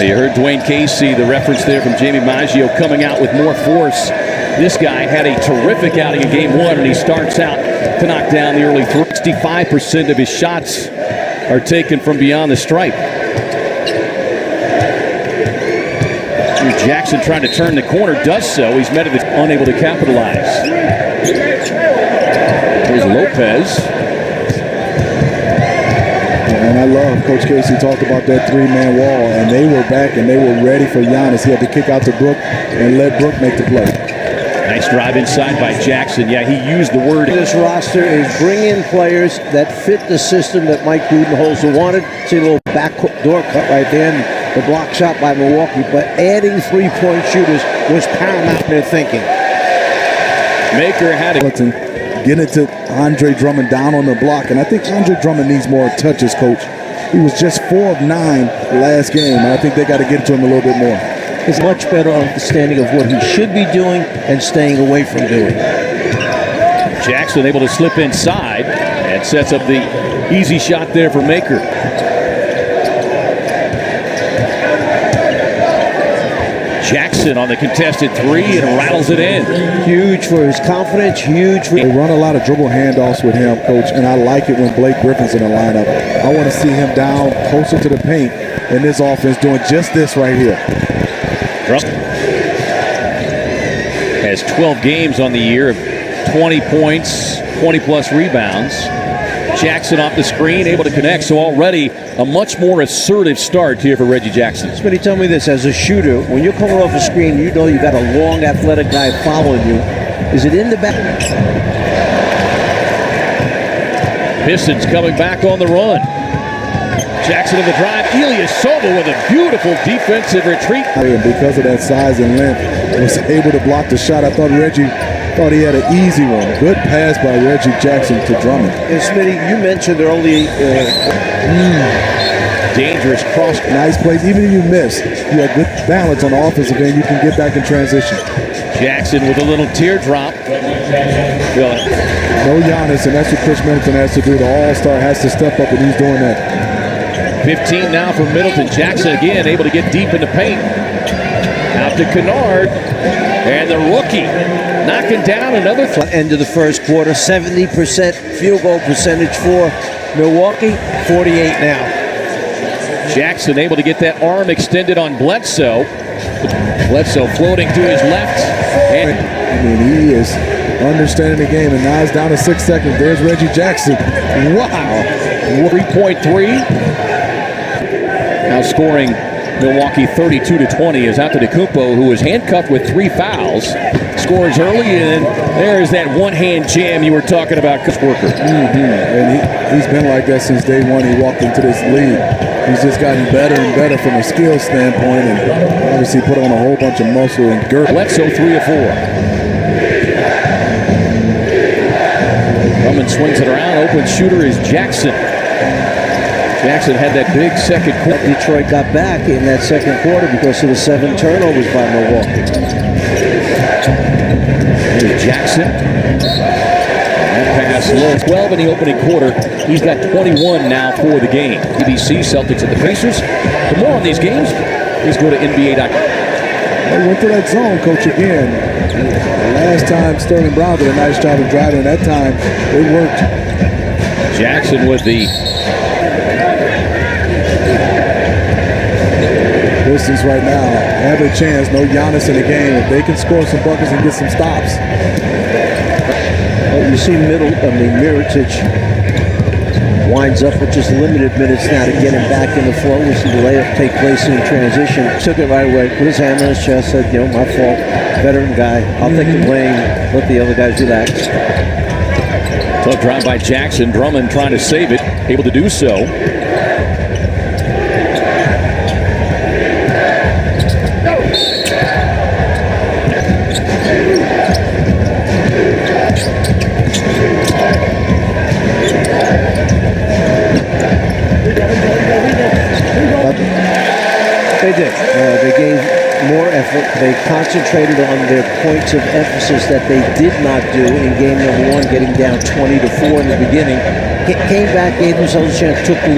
You heard Dwayne Casey, the reference there from Jamie Maggio, coming out with more force. This guy had a terrific outing in Game 1, and he starts out to knock down the early 65% of his shots are taken from beyond the stripe. Here's Jackson trying to turn the corner, does so. He's met it, unable to capitalize. Here's Lopez. And I love Coach Casey talked about that three-man wall, and they were back and they were ready for Giannis. He had to kick out to Brook and let Brook make the play. Nice drive inside by Jackson. Yeah, he used the word. This roster is bring in players that fit the system that Mike Budenholzer wanted. See a little back door cut right there, and the block shot by Milwaukee. But adding three-point shooters was paramount in their thinking. Maker had it. Get it to Andre Drummond down on the block, and I think Andre Drummond needs more touches, Coach. He was just 4 of 9 last game, and I think they got to get to him a little bit more. He's much better understanding of what he should be doing and staying away from doing. Jackson able to slip inside and sets up the easy shot there for Maker. Jackson on the contested three and rattles it in. Huge for his confidence, huge for... They run a lot of dribble handoffs with him, Coach, and I like it when Blake Griffin's in the lineup. I want to see him down closer to the paint in this offense doing just this right here. Has 12 games on the year of 20 points, 20-plus rebounds. Jackson off the screen, able to connect, so already a much more assertive start here for Reggie Jackson. Smitty, tell me this, as a shooter, when you're coming off a screen, you know you got a long, athletic guy following you. Is it in the back? Pistons coming back on the run. Jackson in the drive. Ilyasova with a beautiful defensive retreat. And because of that size and length, was able to block the shot. I thought Reggie thought he had an easy one. Good pass by Reggie Jackson to Drummond. And Smitty, you mentioned early dangerous cross. Nice plays. Even if you miss, you have good balance on the offensive end. You can get back in transition. Jackson with a little teardrop. No Giannis, and that's what Chris Middleton has to do. The All-Star has to step up, and he's doing that. 15 now for Middleton. Jackson again able to get deep in the paint. Out to Kennard. And the rookie knocking down another end of the first quarter. 70% field goal percentage for Milwaukee. 48 now. Jackson able to get that arm extended on Bledsoe. Bledsoe floating to his left. And I mean, he is understanding the game, and now it's down to 6 seconds. There's Reggie Jackson. Wow. 3.3. Now scoring Milwaukee 32-20 is Antetokounmpo, who was handcuffed with 3 fouls. Scores early, and there's that one-hand jam you were talking about, Chris Worker. And he's been like that since day one he walked into this league. He's just gotten better and better from a skill standpoint, and obviously put on a whole bunch of muscle and girth. Bledsoe 3 of 4. Drummond swings it around. Open shooter is Jackson. Jackson had that big second quarter. Detroit got back in that second quarter because of the 7 turnovers by Milwaukee. Here's Jackson. That pass low. 12 in the opening quarter. He's got 21 now for the game. ABC, Celtics at the Pacers. For more on these games, please go to NBA.com. They went to that zone, Coach, again. Last time, Sterling Brown did a nice job of driving. That time, it worked. Jackson with the Pistons right now have a chance. No Giannis in the game. If they can score some buckets and get some stops. Well, you see Mirotic winds up with just limited minutes now to get him back in the flow. We see the layup take place in transition. Took it right away, put his hand on his chest, said, you know, my fault. Veteran guy. I'll take the blame. Let the other guys relax. Tough drive by Jackson. Drummond trying to save it. Able to do so. They did. They gave more effort. They concentrated on their points of emphasis that they did not do in game number 1, getting down 20-4 in the beginning. Came back, gave themselves a chance, took the lead.